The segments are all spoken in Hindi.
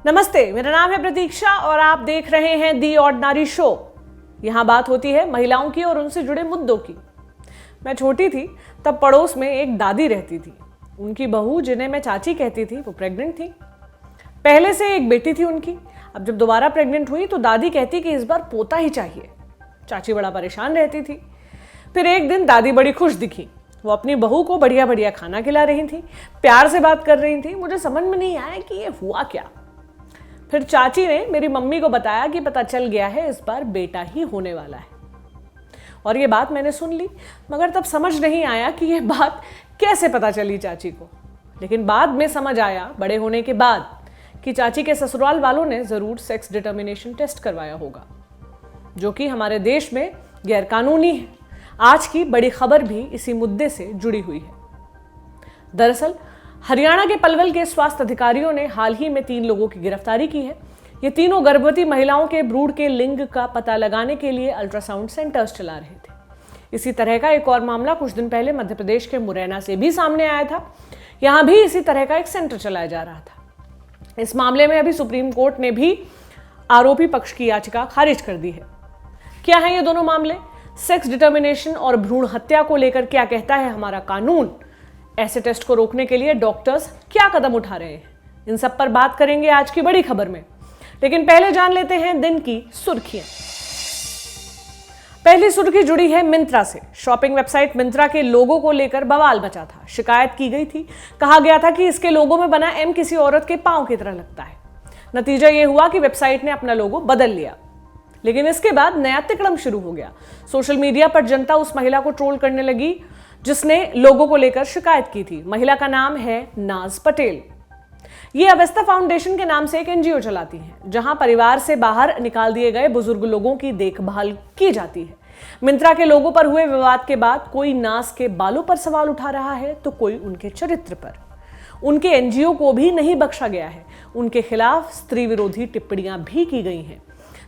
नमस्ते, मेरा नाम है प्रतीक्षा और आप देख रहे हैं दी ऑर्डिनरी शो। यहाँ बात होती है महिलाओं की और उनसे जुड़े मुद्दों की। मैं छोटी थी तब पड़ोस में एक दादी रहती थी। उनकी बहू, जिन्हें मैं चाची कहती थी, वो प्रेग्नेंट थी। पहले से एक बेटी थी उनकी। अब जब दोबारा प्रेग्नेंट हुई तो दादी कहती कि इस बार पोता ही चाहिए। चाची बड़ा परेशान रहती थी। फिर एक दिन दादी बड़ी खुश दिखी। वो अपनी बहू को बढ़िया बढ़िया खाना खिला रही थी, प्यार से बात कर रही थी। मुझे समझ में नहीं आया कि ये हुआ क्या। फिर चाची ने मेरी मम्मी को बताया कि पता चल गया है इस बार बेटा ही होने वाला है। और ये बात मैंने सुन ली, मगर तब समझ नहीं आया कि ये बात कैसे पता चली चाची को। लेकिन बाद में समझ आया, बड़े होने के बाद, कि चाची के ससुराल वालों ने जरूर सेक्स डिटर्मिनेशन टेस्ट करवाया होगा, जो कि हमारे देश में गैरकानूनी है। आज की बड़ी खबर भी इसी मुद्दे से जुड़ी हुई है। दरअसल हरियाणा के पलवल के स्वास्थ्य अधिकारियों ने हाल ही में 3 लोगों की गिरफ्तारी की है। ये तीनों गर्भवती महिलाओं के भ्रूण के लिंग का पता लगाने के लिए अल्ट्रासाउंड सेंटर्स चला रहे थे। इसी तरह का एक और मामला कुछ दिन पहले मध्य प्रदेश के मुरैना से भी सामने आया था। यहाँ भी इसी तरह का एक सेंटर चलाया जा रहा था। इस मामले में अभी सुप्रीम कोर्ट ने भी आरोपी पक्ष की याचिका खारिज कर दी है। क्या है ये दोनों मामले? सेक्स डिटर्मिनेशन और भ्रूण हत्या को लेकर क्या कहता है हमारा कानून? ऐसे टेस्ट को रोकने के लिए डॉक्टर्स क्या कदम उठा रहे हैं? इन सब पर बात करेंगे आज की बड़ी खबर में। लेकिन पहले जान लेते हैं दिन की सुर्खियां। पहली सुर्खी जुड़ी है मिंत्रा से। शॉपिंग वेबसाइट मिंत्रा के लोगो को लेकर बवाल मचा था। शिकायत की गई थी। कहा गया था कि इसके लोगो में बना एम किसी औरत के पांव की तरह लगता है। नतीजा यह हुआ कि वेबसाइट ने अपना लोगो बदल लिया। लेकिन इसके बाद नया तिकड़म शुरू हो गया। सोशल मीडिया पर जनता उस महिला को ट्रोल करने लगी जिसने लोगों को लेकर शिकायत की थी। महिला का नाम है नाज पटेल। ये अवस्था फाउंडेशन के नाम से एक एनजीओ चलाती हैं, जहां परिवार से बाहर निकाल दिए गए बुजुर्ग लोगों की देखभाल की जाती है। मिंत्रा के लोगों पर हुए विवाद के बाद कोई नाज के बालों पर सवाल उठा रहा है तो कोई उनके चरित्र पर। उनके एनजीओ को भी नहीं बख्शा गया है। उनके खिलाफ स्त्री विरोधी टिप्पणियां भी की गई हैं।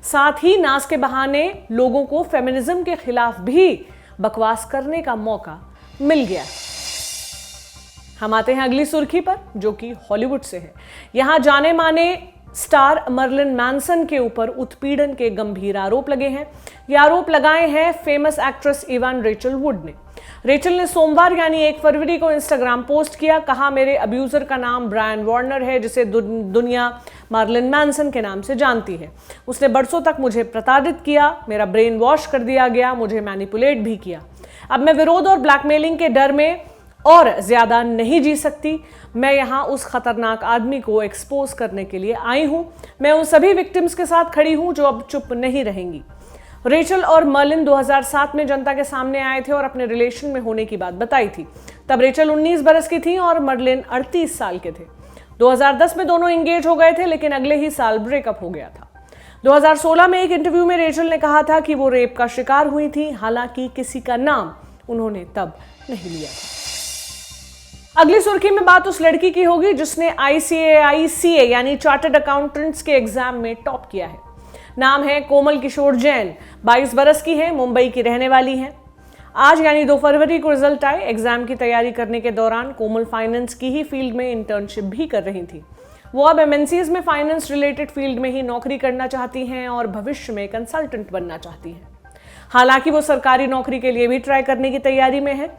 साथ ही नाज के बहाने लोगों को फेमिनिज्म के खिलाफ भी बकवास करने का मौका मिल गया। हम आते हैं अगली सुर्खी पर, जो कि हॉलीवुड से है। यहां जाने माने स्टार मर्लिन मैनसन के ऊपर उत्पीड़न के गंभीर आरोप लगे हैं। ये आरोप लगाए हैं famous actress Ivan Rachel would ने। रेचल ने सोमवार यानी 1 फरवरी को इंस्टाग्राम पोस्ट किया। कहा, मेरे अब्यूजर का नाम ब्रायन वार्नर है, जिसे दुनिया मर्लिन मैनसन के नाम से जानती है। उसने बरसों तक मुझे प्रताड़ित किया, मेरा ब्रेन वॉश कर दिया गया, मुझे मैनिपुलेट भी किया। अब मैं विरोध और ब्लैकमेलिंग के डर में और ज्यादा नहीं जी सकती। मैं यहाँ उस खतरनाक आदमी को एक्सपोज करने के लिए आई हूँ। मैं उन सभी विक्टिम्स के साथ खड़ी हूँ जो अब चुप नहीं रहेंगी। रेचल और मर्लिन 2007 में जनता के सामने आए थे और अपने रिलेशन में होने की बात बताई थी। तब रेचल 19 बरस की थी और मर्लिन 38 साल के थे। 2010 में दोनों एंगेज हो गए थे, लेकिन अगले ही साल ब्रेकअप हो गया था। 2016 में एक इंटरव्यू में रेचल ने कहा था कि वो रेप का शिकार हुई थी। हालांकि किसी का नाम उन्होंने तब नहीं लिया था। अगली सुर्खी में बात उस लड़की की होगी जिसने ICAI-CA यानी चार्टर्ड अकाउंटेंट्स के एग्जाम में टॉप किया है। नाम है कोमल किशोर जैन। 22 बरस की है, मुंबई की रहने वाली है। आज यानी 2 फरवरी को रिजल्ट आए। एग्जाम की तैयारी करने के दौरान कोमल फाइनेंस की ही फील्ड में इंटर्नशिप भी कर रही थी। वो अब MNCs में फाइनेंस रिलेटेड फील्ड में ही नौकरी करना चाहती हैं और भविष्य में कंसल्टेंट बनना चाहती हैं। हालांकि वो सरकारी नौकरी के लिए भी ट्राई करने की तैयारी में है।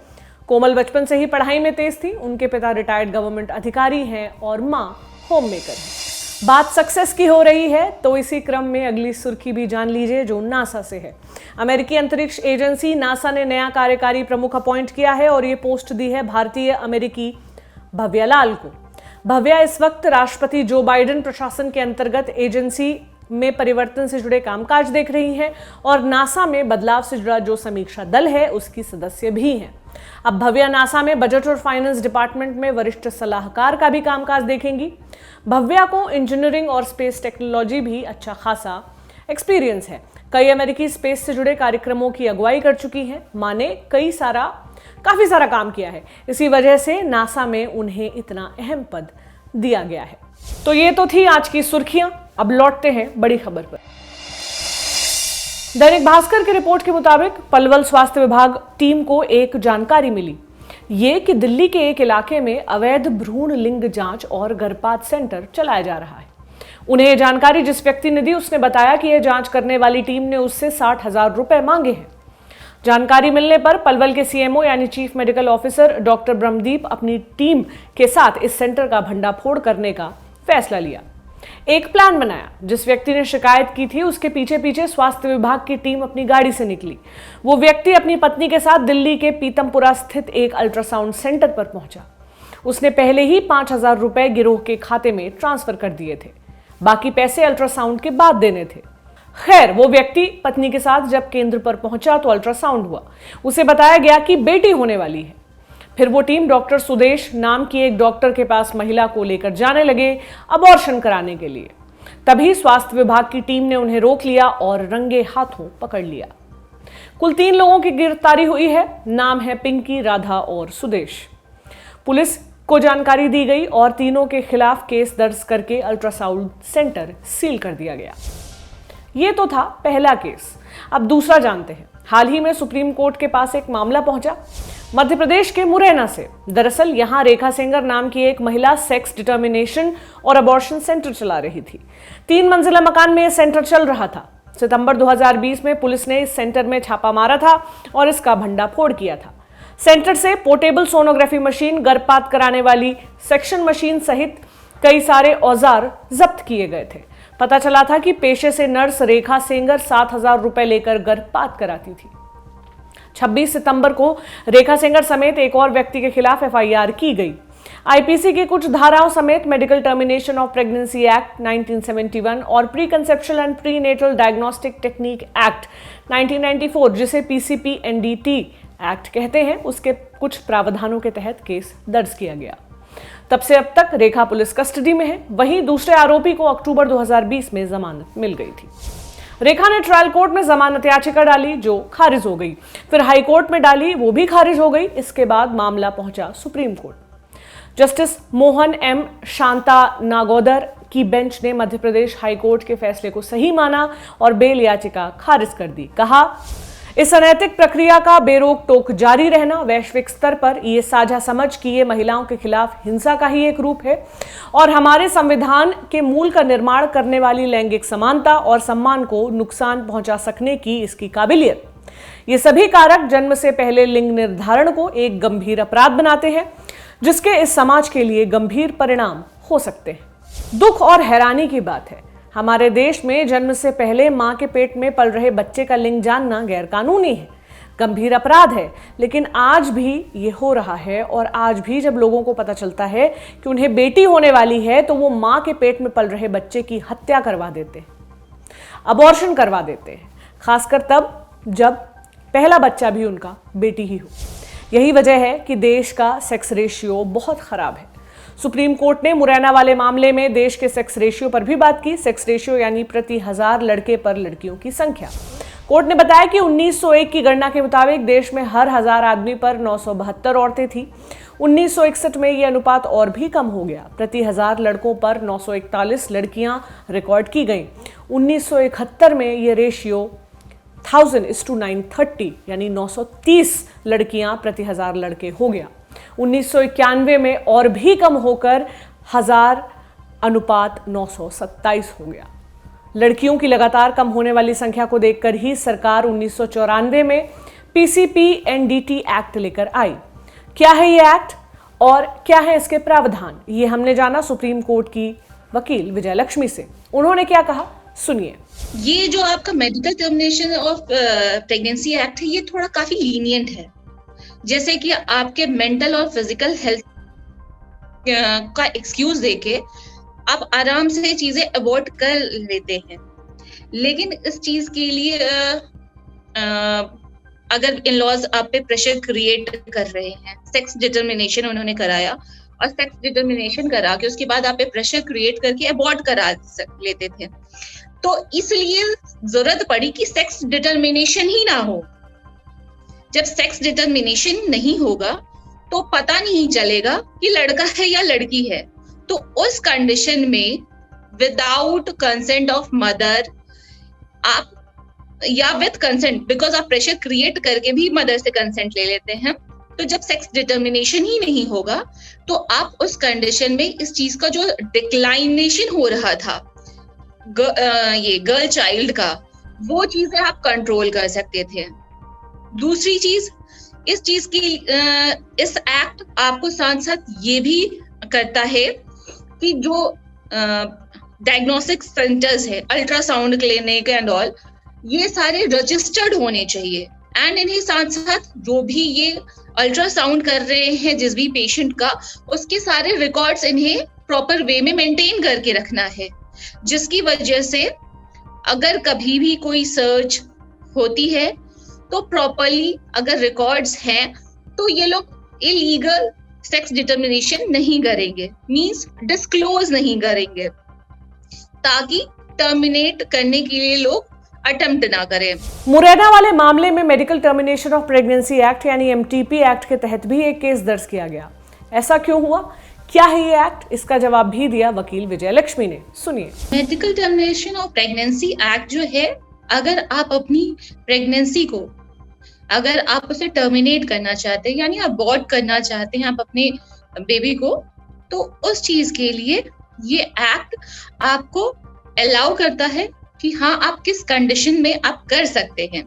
कोमल बचपन से ही पढ़ाई में तेज थी। उनके पिता रिटायर्ड गवर्नमेंट अधिकारी हैं और मां होम मेकर है। बात सक्सेस की हो रही है तो इसी क्रम में अगली सुर्खी भी जान लीजिए, जो नासा से है। अमेरिकी अंतरिक्ष एजेंसी नासा ने नया कार्यकारी प्रमुख अपॉइंट किया है और ये पोस्ट दी है भारतीय अमेरिकी भव्या लाल को। भव्या इस वक्त राष्ट्रपति जो बाइडेन प्रशासन के अंतर्गत एजेंसी में परिवर्तन से जुड़े कामकाज देख रही हैं और नासा में बदलाव से जुड़ा जो समीक्षा दल है उसकी सदस्य भी हैं। अब भव्या नासा में बजट और फाइनेंस डिपार्टमेंट में वरिष्ठ सलाहकार का भी कामकाज देखेंगी। भव्या को इंजीनियरिंग और स्पेस टेक्नोलॉजी भी अच्छा खासा एक्सपीरियंस है। कई अमेरिकी स्पेस से जुड़े कार्यक्रमों की अगुवाई कर चुकी हैं। मां ने काफी सारा काम किया है। इसी वजह से नासा में उन्हें इतना अहम पद दिया गया है। तो ये तो थी आज की सुर्खियां। अब लौटते हैं बड़ी खबर पर। दैनिक भास्कर की रिपोर्ट के मुताबिक पलवल स्वास्थ्य विभाग टीम को एक जानकारी मिली, ये कि दिल्ली के एक इलाके में अवैध भ्रूण लिंग जांच और गर्भपात सेंटर चलाया जा रहा है। उन्हें यह जानकारी जिस व्यक्ति ने दी उसने बताया कि यह जांच करने वाली टीम ने उससे 60,000 रुपए मांगे हैं। जानकारी मिलने पर पलवल के सीएमओ यानी chief medical officer doctor Brahmdeep अपनी टीम के साथ इस सेंटर का भंडाफोड़ करने का फैसला लिया। एक प्लान बनाया। जिस व्यक्ति ने शिकायत की थी उसके पीछे पीछे स्वास्थ्य विभाग की टीम अपनी गाड़ी से निकली। वो व्यक्ति अपनी पत्नी के साथ दिल्ली के पीतमपुरा स्थित एक अल्ट्रासाउंड सेंटर पर पहुंचा। उसने पहले ही 5,000 रुपए गिरोह के खाते में ट्रांसफर कर दिए थे। बाकी पैसे अल्ट्रासाउंड के बाद देने थे। खैर, वो व्यक्ति पत्नी के साथ जब केंद्र पर पहुंचा तो अल्ट्रासाउंड हुआ। उसे बताया गया कि बेटी होने वाली है। फिर वो टीम डॉक्टर सुदेश नाम की एक डॉक्टर के पास महिला को लेकर जाने लगे अबॉर्शन कराने के लिए। तभी स्वास्थ्य विभाग की टीम ने उन्हें रोक लिया और रंगे हाथों पकड़ लिया। कुल 3 लोगों की गिरफ्तारी हुई है। नाम है पिंकी, राधा और सुदेश। पुलिस को जानकारी दी गई और तीनों के खिलाफ केस दर्ज करके अल्ट्रासाउंड सेंटर सील कर दिया गया। ये तो था पहला केस। अब दूसरा जानते हैं। हाल ही में सुप्रीम कोर्ट के पास एक मामला पहुंचा मध्य प्रदेश के मुरैना से। दरअसल यहां रेखा सेंगर नाम की एक महिला सेक्स डिटर्मिनेशन और अबॉर्शन सेंटर चला रही थी। 3 मंजिला मकान में यह सेंटर चल रहा था। सितंबर 2020 में पुलिस ने इस सेंटर में छापा मारा था और इसका भंडाफोड़ किया था। सेंटर से पोर्टेबल सोनोग्राफी मशीन, गर्भपात कराने वाली सेक्शन मशीन सहित कई सारे औजार जब्त किए गए थे। पता चला था कि पेशे से नर्स रेखा सेंगर 7,000 रुपए लेकर गर्भपात कराती थी। 26 सितंबर को रेखा सेंगर समेत एक और व्यक्ति के खिलाफ एफआईआर की गई। आईपीसी की कुछ धाराओं समेत medical termination of pregnancy act 1971 और pre conceptual and pre natal diagnostic technique act 1994, जिसे पीसीपी एनडीटी एक्ट कहते हैं, उसके कुछ प्रावधानों के तहत केस दर्ज किया गया। तब से अब तक रेखा पुलिस कस्टडी में है। वहीं दूसरे आरोपी को अक्टूबर 2020 में जमानत मिल गई थी। रेखा ने ट्रायल कोर्ट में जमानत याचिका डाली जो खारिज हो गई। फिर हाई कोर्ट में डाली, वो भी खारिज हो गई। इसके बाद मामला पहुंचा Supreme Court. Justice Mohan M Shantanagoudar की बेंच ने मध्य प्रदेश हाई कोर्ट के फैसले को सही माना और बेल याचिका खारिज कर दी। कहा, इस अनैतिक प्रक्रिया का बेरोक टोक जारी रहना वैश्विक स्तर पर ये साझा समझ कि ये महिलाओं के खिलाफ हिंसा का ही एक रूप है और हमारे संविधान के मूल का निर्माण करने वाली लैंगिक समानता और सम्मान को नुकसान पहुंचा सकने की इसकी काबिलियत। ये सभी कारक जन्म से पहले लिंग निर्धारण को एक गंभीर अपराध बनाते हैं जिसके इस समाज के लिए गंभीर परिणाम हो सकते हैं। दुख और हैरानी की बात है, हमारे देश में जन्म से पहले मां के पेट में पल रहे बच्चे का लिंग जानना गैरकानूनी है, गंभीर अपराध है। लेकिन आज भी ये हो रहा है और आज भी जब लोगों को पता चलता है कि उन्हें बेटी होने वाली है तो वो मां के पेट में पल रहे बच्चे की हत्या करवा देते हैं, अबॉर्शन करवा देते हैं, खासकर तब जब पहला बच्चा भी उनका बेटी ही हो। यही वजह है कि देश का सेक्स रेशियो बहुत खराब है। सुप्रीम कोर्ट ने मुरैना वाले मामले में देश के सेक्स रेशियो पर भी बात की। सेक्स रेशियो यानी प्रति 1000 लड़के पर लड़कियों की संख्या। कोर्ट ने बताया कि 1901 की गणना के मुताबिक देश में हर 1000 आदमी पर 972 औरतें थी। 1961 में यह अनुपात और भी कम हो गया। प्रति 1000 लड़कों पर 941 लड़कियां रिकॉर्ड की गईं। 1971 में यह रेशियो 1000:930 यानी 930 लड़कियां प्रति 1000 लड़के हो गया। 1991 में और भी कम होकर 1000 अनुपात 927 हो गया। लड़कियों की लगातार कम होने वाली संख्या को देखकर ही सरकार 1994 में पीसीपी एनडीटी एक्ट लेकर आई। क्या है ये एक्ट और क्या है इसके प्रावधान, ये हमने जाना सुप्रीम कोर्ट की वकील विजयलक्ष्मी से। उन्होंने क्या कहा, सुनिए। ये जो आपका medical termination of pregnancy act है, ये थोड़ा काफी लीनियंट है। जैसे कि आपके मेंटल और फिजिकल हेल्थ का एक्सक्यूज देके आप आराम से चीजें अवॉइड कर लेते हैं, लेकिन इस चीज के लिए अगर इन लॉज आप पे प्रेशर क्रिएट कर रहे हैं, सेक्स डिटर्मिनेशन उन्होंने कराया और सेक्स डिटर्मिनेशन करा के उसके बाद आप पे प्रेशर क्रिएट करके अबॉर्ट करा लेते थे, तो इसलिए जरूरत पड़ी कि सेक्स डिटर्मिनेशन ही ना हो। जब सेक्स डिटर्मिनेशन नहीं होगा तो पता नहीं चलेगा कि लड़का है या लड़की है। तो उस कंडीशन में विदाउट कंसेंट ऑफ मदर आप या विद कंसेंट, बिकॉज आप प्रेशर क्रिएट करके भी मदर से कंसेंट ले लेते हैं, तो जब सेक्स डिटर्मिनेशन ही नहीं होगा तो आप उस कंडीशन में इस चीज का जो डिक्लाइनेशन हो रहा था ये गर्ल चाइल्ड का, वो चीजें आप कंट्रोल कर सकते थे। दूसरी चीज, इस चीज की इस एक्ट आपको साथ साथ ये भी करता है कि जो डायग्नोस्टिक सेंटर्स है, अल्ट्रासाउंड क्लिनिक एंड ऑल, ये सारे रजिस्टर्ड होने चाहिए। एंड इन्हें साथ साथ जो भी ये अल्ट्रासाउंड कर रहे हैं जिस भी पेशेंट का, उसके सारे रिकॉर्ड्स इन्हें प्रॉपर वे में मेंटेन करके रखना है, जिसकी वजह से अगर कभी भी कोई सर्च होती है तो प्रॉपरली अगर रिकॉर्ड्स हैं तो ये लोग इलीगल सेक्स डिटर्मिनेशन नहीं करेंगे, मींस डिस्क्लोज नहीं करेंगे, ताकि टर्मिनेट करने के लिए लोग अटेम्प्ट ना करें। मुरैना वाले मामले में medical termination of pregnancy act यानी एमटीपी एक्ट के तहत भी एक केस दर्ज किया गया। ऐसा क्यों हुआ, क्या है ये एक्ट, इसका जवाब भी दिया वकील विजय लक्ष्मी ने। सुनिए। Medical termination of pregnancy act जो है, अगर आप अपनी प्रेगनेंसी को, अगर आप उसे टर्मिनेट करना चाहते हैं यानी अबॉर्ट करना चाहते हैं आप अपने बेबी को, तो उस चीज के लिए ये एक्ट आपको अलाउ करता है कि हाँ, आप किस कंडीशन में आप कर सकते हैं।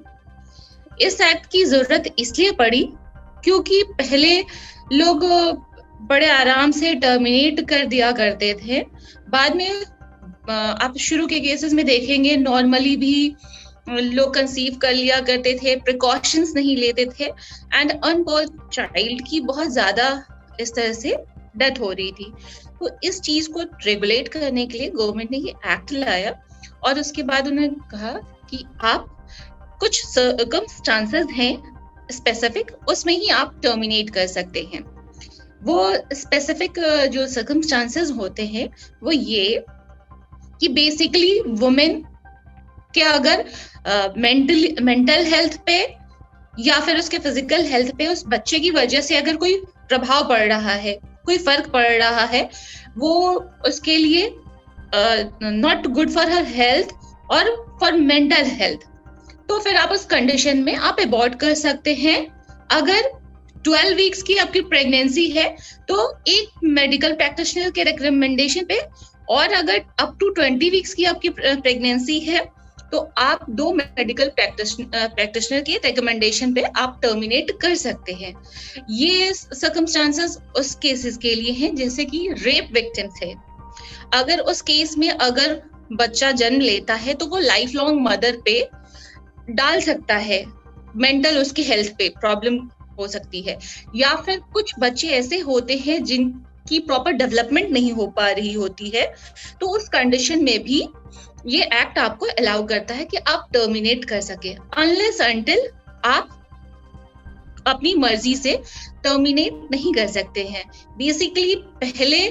इस एक्ट की जरूरत इसलिए पड़ी क्योंकि पहले लोग बड़े आराम से टर्मिनेट कर दिया करते थे, बाद में आप शुरू के केसेस में देखेंगे नॉर्मली भी लोग कंसीव कर लिया करते थे, प्रिकॉशंस नहीं लेते थे, एंड अनबॉर्न चाइल्ड की बहुत ज्यादा इस तरह से डेथ हो रही थी। तो इस चीज को रेगुलेट करने के लिए गवर्नमेंट ने ये एक्ट लाया और उसके बाद उन्होंने कहा कि आप कुछ सर्कमस्टांसेस हैं स्पेसिफिक, उसमें ही आप टर्मिनेट कर सकते हैं। वो स्पेसिफिक जो सर्कमस्टांसेस होते हैं वो ये कि बेसिकली वुमेन के अगर मेंटल हेल्थ पे या फिर उसके फिजिकल हेल्थ पे उस बच्चे की वजह से अगर कोई प्रभाव पड़ रहा है, कोई फर्क पड़ रहा है, वो उसके लिए not good for her health और फॉर मेंटल हेल्थ, तो फिर आप उस कंडीशन में आप अबॉर्ट कर सकते हैं। अगर 12 वीक्स की आपकी प्रेगनेंसी है तो एक मेडिकल प्रैक्टिशनर के रिकमेंडेशन पे, और अगर अप टू 20 वीक्स की आपकी प्रेगनेंसी है तो आप 2 मेडिकल प्रैक्टिशनर के रिकमेंडेशन पे आप टर्मिनेट कर सकते हैं। ये सर्कमस्टांसेस उस केसेस के लिए हैं जैसे कि रेप विक्टिम्स है। अगर उस केस में अगर बच्चा जन्म लेता है तो वो लाइफ लॉन्ग मदर पे डाल सकता है, मेंटल उसकी हेल्थ पे प्रॉब्लम हो सकती है, या फिर कुछ बच्चे ऐसे होते हैं जिनकी प्रॉपर डेवलपमेंट नहीं हो पा रही होती है, तो उस कंडीशन में भी ये एक्ट आपको अलाउ करता है कि आप टर्मिनेट कर सके, अनलेस अनटिल आप अपनी मर्जी से टर्मिनेट नहीं कर सकते हैं। बेसिकली पहले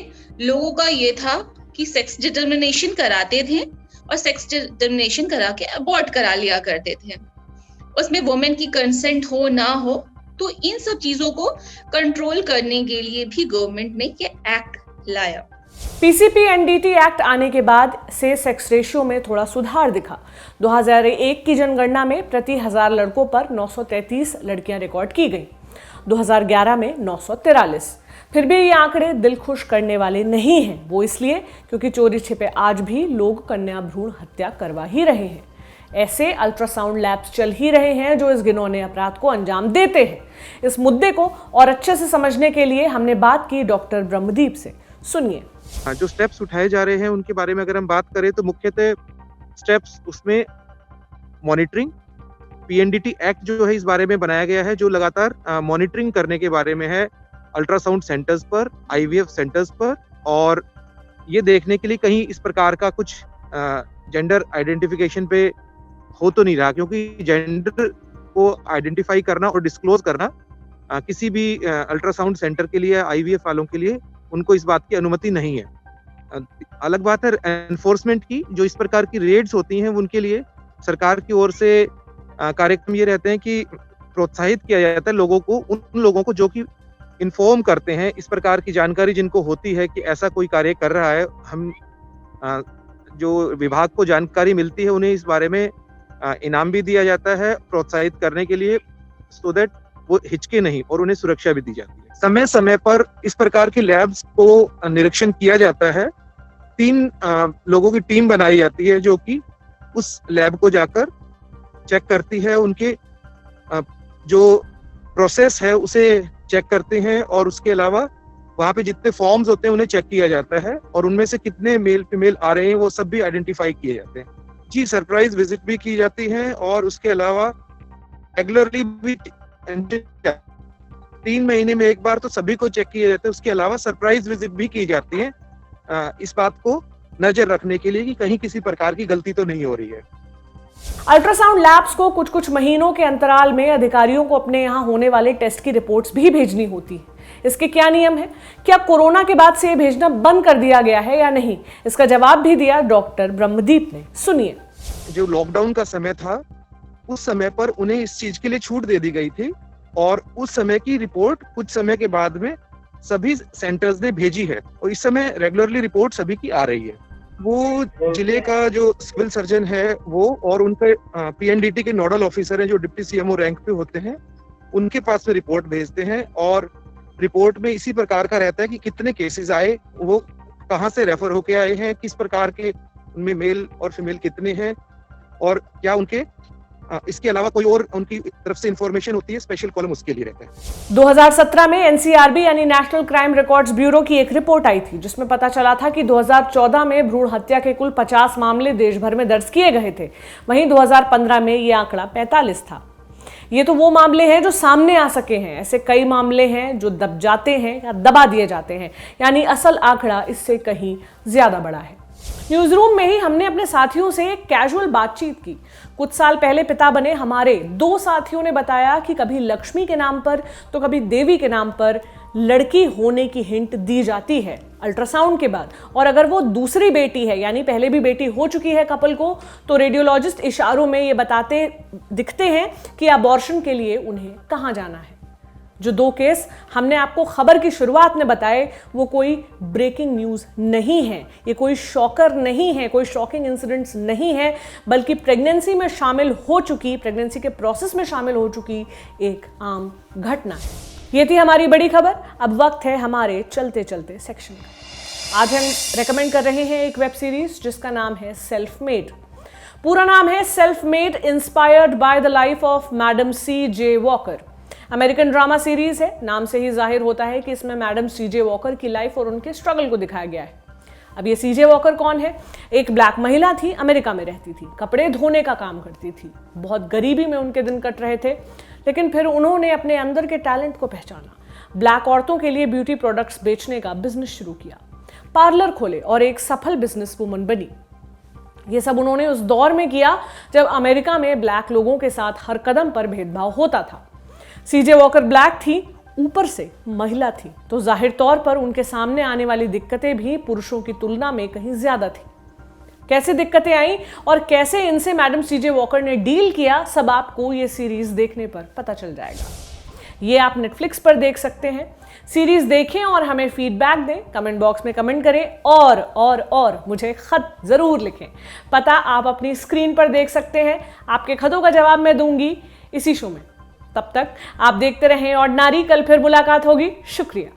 लोगों का ये था कि सेक्स डिटर्मिनेशन कराते थे और सेक्स डिटर्मिनेशन करा के अबॉर्ट करा लिया करते थे, उसमें वुमेन की कंसेंट हो ना हो। तो इन सब चीजों को कंट्रोल करने के लिए भी गवर्नमेंट ने ये एक्ट लाया। पीसीपी-एनडीटी एक्ट आने के बाद से सेक्स रेशियो में थोड़ा सुधार दिखा। 2001 की जनगणना में प्रति 1000 लड़कों पर 933 लड़कियां रिकॉर्ड की गई, 2011 में 943। फिर भी ये आंकड़े दिल खुश करने वाले नहीं हैं। वो इसलिए क्योंकि चोरी छिपे आज भी लोग कन्या भ्रूण हत्या करवा ही रहे हैं। ऐसे अल्ट्रासाउंड लैब्स चल ही रहे हैं जो इस घिनौने अपराध को अंजाम देते हैं। इस मुद्दे को और अच्छे से समझने के लिए हमने बात की डॉक्टर ब्रह्मदीप से। सुनिए। जो स्टेप्स उठाए जा रहे हैं उनके बारे में अगर हम बात करें तो मुख्यतः स्टेप्स उसमें मॉनिटरिंग, पीएनडीटी एक्ट जो है इस बारे में बनाया गया है, जो लगातार मॉनिटरिंग करने के बारे में है अल्ट्रासाउंड सेंटर्स पर, आईवीएफ सेंटर्स पर, और ये देखने के लिए कहीं इस प्रकार का कुछ जेंडर आइडेंटिफिकेशन पे हो तो नहीं रहा, क्योंकि जेंडर को आइडेंटिफाई करना और डिस्क्लोज करना किसी भी अल्ट्रासाउंड सेंटर के लिए, आईवीएफ वालों के लिए उनको इस बात की अनुमति नहीं है। अलग बात है एनफोर्समेंट की, जो इस प्रकार की रेड्स होती हैं उनके लिए सरकार की ओर से कार्यक्रम ये रहते हैं कि प्रोत्साहित किया जाता है लोगों को, उन लोगों को जो कि इन्फॉर्म करते हैं, इस प्रकार की जानकारी जिनको होती है कि ऐसा कोई कार्य कर रहा है, हम जो विभाग को जानकारी मिलती है उन्हें इस बारे में इनाम भी दिया जाता है प्रोत्साहित करने के लिए, सो दैट वो हिचके नहीं और उन्हें सुरक्षा भी दी जाती है। समय समय पर इस प्रकार के लैब्स को निरीक्षण किया जाता है। 3 लोगों की टीम बनाई जाती है जो कि उस लैब को जाकर चेक करती है, उनके जो प्रोसेस है उसे चेक करते हैं, और उसके अलावा वहाँ पे जितने फॉर्म्स होते हैं उन्हें चेक किया जाता है, और उनमें से कितने मेल फीमेल आ रहे हैं वो सब भी आइडेंटिफाई किए जाते हैं। जी, सरप्राइज विजिट भी की जाती है, और उसके अलावा रेगुलरली भी 3 महीने में एक बार तो सभी को चेक किया जाता है। उसके अलावा सरप्राइज विजिट भी की जाती है इस बात को नजर रखने के लिए कि कहीं किसी प्रकार की गलती तो नहीं हो रही है। अल्ट्रासाउंड लैब्स को कुछ कुछ महीनों के अंतराल में अधिकारियों को अपने यहाँ होने वाले टेस्ट की रिपोर्ट्स भी भेजनी होती है। इसके क्या नियम है? क्या कोरोना के बाद से ये भेजना बंद कर दिया गया है या नहीं? इसका जवाब भी दिया डॉक्टर ब्रह्मदीप ने। सुनिए। जो लॉकडाउन का समय था उस समय पर उन्हें इस चीज के लिए छूट दे दी गई थी, और उस समय की रिपोर्ट कुछ समय के बाद में सभी सेंटर्स ने भेजी है, और इस समय रेगुलरली रिपोर्ट सभी की आ रही है। वो जिले का जो सिविल सर्जन है वो और उनके पीएनडीटी के नोडल ऑफिसर हैं जो डिप्टी सीएमओ रैंक पे होते हैं, उनके पास में रिपोर्ट भेजते हैं, और रिपोर्ट में इसी प्रकार का रहता है कि कितने केसेस आए, वो कहाँ से रेफर होके आए हैं, किस प्रकार के उनमें मेल और फीमेल कितने हैं, और क्या उनके इसके अलावा कोई और उनकी तरफ से इंफॉर्मेशन होती है, स्पेशल कॉलम उसके लिए रहता है। 2017 में एनसीआरबी यानी नेशनल क्राइम रिकॉर्ड्स ब्यूरो की एक रिपोर्ट आई थी जिसमें पता चला था कि 2014 में भ्रूण हत्या के कुल 50 मामले देश भर में दर्ज किए गए थे। वहीं 2015 में ये आंकड़ा 45 था। ये तो वो मामले हैं जो सामने आ सके हैं, ऐसे कई मामले हैं जो दब जाते हैं या दबा दिए जाते हैं, यानी असल आंकड़ा इससे कहीं ज्यादा बड़ा है। न्यूज रूम में ही हमने अपने साथियों से एक कैजुअल बातचीत की। कुछ साल पहले पिता बने हमारे 2 साथियों ने बताया कि कभी लक्ष्मी के नाम पर तो कभी देवी के नाम पर लड़की होने की हिंट दी जाती है अल्ट्रासाउंड के बाद, और अगर वो दूसरी बेटी है यानी पहले भी बेटी हो चुकी है कपल को, तो रेडियोलॉजिस्ट इशारों में ये बताते दिखते हैं कि अबॉर्शन के लिए उन्हें कहाँ जाना है। जो 2 केस हमने आपको खबर की शुरुआत में बताए वो कोई ब्रेकिंग न्यूज नहीं है, ये कोई शॉकर नहीं है, कोई शॉकिंग इंसिडेंट्स नहीं है, बल्कि प्रेगनेंसी में शामिल हो चुकी, प्रेगनेंसी के प्रोसेस में शामिल हो चुकी एक आम घटना है। ये थी हमारी बड़ी खबर। अब वक्त है हमारे चलते चलते सेक्शन का। आज हम रेकमेंड कर रहे हैं एक वेब सीरीज जिसका नाम है सेल्फ मेड। पूरा नाम है self made inspired by the life of madam C.J. Walker. American drama series है, नाम से ही जाहिर होता है कि इसमें मैडम C.J. वॉकर की लाइफ और उनके स्ट्रगल को दिखाया गया है। अब ये C.J. वॉकर कौन है? एक ब्लैक महिला थी, अमेरिका में रहती थी, कपड़े धोने का काम करती थी। बहुत गरीबी में उनके दिन कट रहे थे, लेकिन फिर उन्होंने अपने अंदर के टैलेंट को पहचाना, ब्लैक औरतों के लिए ब्यूटी प्रोडक्ट्स बेचने का बिजनेस शुरू किया, पार्लर खोले और एक सफल बिजनेस वुमन बनी। ये सब उन्होंने उस दौर में किया जब अमेरिका में ब्लैक लोगों के साथ हर कदम पर भेदभाव होता था। C.J. वॉकर ब्लैक थी, ऊपर से महिला थी, तो जाहिर तौर पर उनके सामने आने वाली दिक्कतें भी पुरुषों की तुलना में कहीं ज्यादा थी। कैसे दिक्कतें आई और कैसे इनसे मैडम C.J. वॉकर ने डील किया, सब आपको ये सीरीज देखने पर पता चल जाएगा। ये आप नेटफ्लिक्स पर देख सकते हैं। सीरीज देखें और हमें फीडबैक दें, कमेंट बॉक्स में कमेंट करें और मुझे खत जरूर लिखें। पता आप अपनी स्क्रीन पर देख सकते हैं। आपके खतों का जवाब मैं दूंगी इसी शो में। तब तक आप देखते रहें ऑर्डिनरी। कल फिर मुलाकात होगी। शुक्रिया।